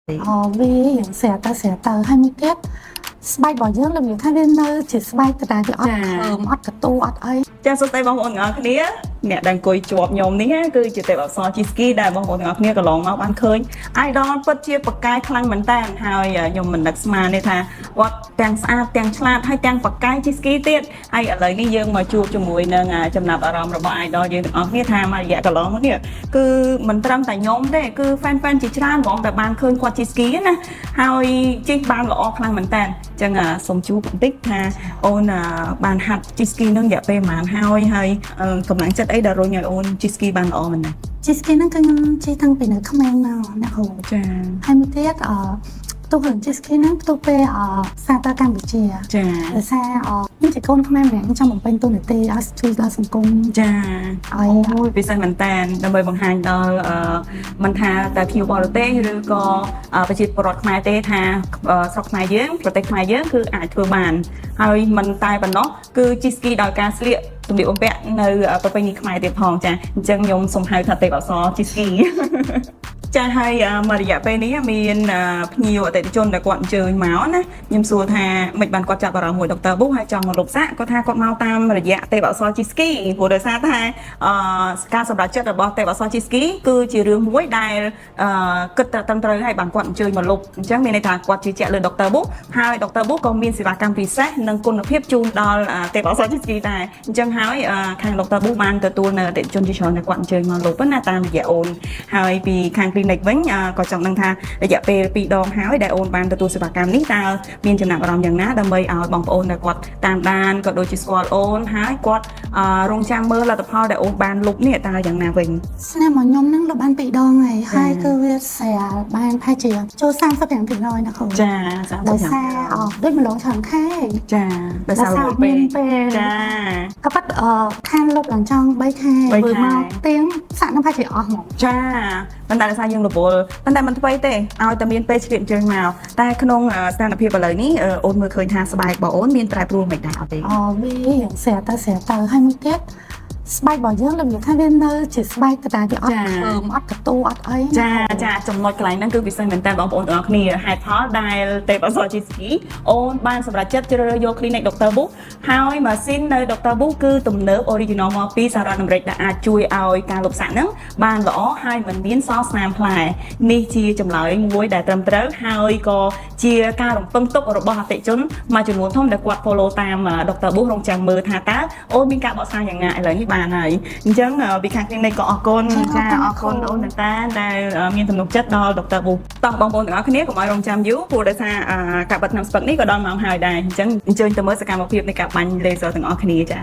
vì sẽ tờ 20 tiết bay bỏ dưỡng làm việc thay viên nơi chỉ bay từ đài thì ọt cả tu ọt ấy ចាសួស្តីបងប្អូនទាំងអស់គ្នាអ្នកដែលអង្គុយជាប់ខ្ញុំនេះគឺជាទេពអប្សរ Chisky ដែលបងប្អូនទាំងអស់គ្នាកន្លងមកបានឃើញ idol ពិតជាប្រកែកខ្លាំងមែនតើហើយខ្ញុំមិននឹកស្មានទេថាគាត់ទាំងស្អាតទាំងឆ្លាតហើយទាំងប្រកែក Chisky ទៀតហើយឥឡូវនេះយើងមកជួបជាមួយនឹងចំណាប់អារម្មណ៍របស់ idol យើងទាំងអស់គ្នាថាមករយៈកន្លងមកនេះគឺមិនត្រឹមតែខ្ញុំទេគឺ fan ជាច្រើនហ្មងដែលបានឃើញគាត់ Chisky ណាហើយចេះបានល្អខ្លាំងមែនតើអញ្ចឹងសូមជួបបន្តិចថាអូនបានហាត់ Chisky នឹងរយៈពេលប្រហែលហើយកម្លាំងចិត្តអីដែលរុញឲ្យអូន Chisky បានល្អមែនទេ Chisky ហ្នឹងគឺខ្ញុំជិះតាំងពីនៅក្មេងមកអ្នកគ្រូចាហើយមួយទៀតទូហឹង Chisky ហ្នឹងផ្ទុះពេលសាទៅកម្ពុជាចាដោយសារខ្ញុំជាកូនខ្មែរម្នាក់ខ្ញុំចង់បំពេញតួនាទីឲ្យជួយដល់សង្គមចាអូយពិសេសមែនតើដើម្បីបង្ហាញដល់មិនថាតែភ្ញៀវបរទេសឬក៏ប្រជាពលរដ្ឋខ្មែរទេថាស្រុកខ្មែរយើងប្រទេសខ្មែរយើងគឺអាចធ្វើបានហើយមិនតែប៉ុណ្ណោះគឺ Chisky ដោយការស្លៀកសម្លៀកបំពាក់នៅប្រពៃណីខ្មែរទៀតផងចាអញ្ចឹងខ្ញុំសូមហៅថាទេពអប្សរ Chisky ចាហើយមករយៈពេលនេះមានភ្ញៀវអតិថិជនដែលគាត់អញ្ជើញមកណាខ្ញុំសួរថាមិនបានគាត់ចាប់អារម្មណ៍មួយដុកទ័រប៊ូហើយចង់មកលុបសាក់គាត់ថាគាត់មកតាមរយៈទេពអប្សរ Chisky ព្រោះដោយសារថាការសម្រេចចិត្តរបស់ទេពអប្សរ Chisky គឺជារឿងមួយដែលគិតត្រឹមត្រូវហើយបានគាត់អញ្ជើញមកលុបអញ្ចឹងមានន័យថាគាត់ជឿជាក់លើដុកទ័រប៊ូហើយដុកទ័រប៊ូក៏មានសេវាកម្មពិសេសនិងគុណភាពជូនដល់ទេពអប្សរ Chisky ដែរអញ្ចឹងហើយខាងដុកទ័រប៊ូបានទទួលនៅអតិថិជនជាច្រើនដែលគាត់អញ្ជើញមកលុបណាតាមរយៈអូនហើយពីខាង clinic វិញក៏ចង់ដឹងថារយៈពេល2ដងហើយដែលអូនបានទទួលសេវាកម្មនេះតើមានចំណាប់អារម្មណ៍យ៉ាងណាដើម្បីឲ្យបងប្អូនដែលគាត់តាមដានក៏ដូចជាស្គាល់អូនហើយគាត់រងចាំមើលលទ្ធផលដែលអូនបានលុបនេះតើយ៉ាងណាវិញស្នាមរបស់ខ្ញុំនឹងលុបបាន2ដងហើយគឺវាស្រាលបានផាជាចូល35%ណាគ្រូចា35%ដោយសារដូចម្លងច្រើនខែចាដោយសារមានពេលចាក៏ប៉ាត់ខានលុបឡើងចង់3ខែមើលមកទៀងសាក់នឹងផាជាអស់ហ្មងចាប៉ុន្តែដោយសារយើងរវល់ប៉ុន្តែមិនថ្មីទេឲ្យតែមានពេលឆ្លៀតអញ្ជើញមកតែក្នុងស្ថានភាពឥឡូវនេះអូនមើលឃើញថាស្បែករបស់អូនមានប្រែប្រួលមិនដែរអត់ទេវាស្រាទៅហើយមួយទៀតស្បែករបស់យើងរបៀបថាវានៅជាស្បែកតែវាអត់អត់កតូអត់អីចាចំណុចកន្លែងហ្នឹងគឺពិសេសមែនតើបងប្អូនទាំងអស់គ្នាហេតុផលដែលទេពអប្សរ Chisky អូនបានសម្រេចចិត្តជ្រើសរើសយក clinic Dr. Boo ហើយម៉ាស៊ីននៅ Dr. Boo គឺទំនើប original មកពីសហរដ្ឋអាមេរិកដែលអាចជួយឲ្យការលុបសាក់ហ្នឹងបានល្អហើយមិនមានសល់ស្នាមផ្លែនេះជាចម្លើយមួយដែលត្រឹមត្រូវហើយក៏ជាការរំពឹងទុករបស់អតិថិជនមួយចំនួនធំដែលគាត់ follow តាម Dr. Boo រងចាំមើលថាតើអូនមានការបកស្រាយយ៉ាងណាឥឡូវនេះបានហើយអញ្ចឹងពីខាង clinic ក៏អរគុណចាអរគុណអូនតាដែលមានទំនុកចិត្តដល់ Dr. Boo តោះបងប្អូនទាំងអស់គ្នាកុំឲ្យរងចាំយូរព្រោះដោយសារការបិទថ្នាំស្ពឹកនេះក៏ដល់ម៉ោងហើយដែរអញ្ចឹងអញ្ជើញទៅមើលសកម្មភាពនៃការបាញ់ laser ទាំងអស់គ្នាចា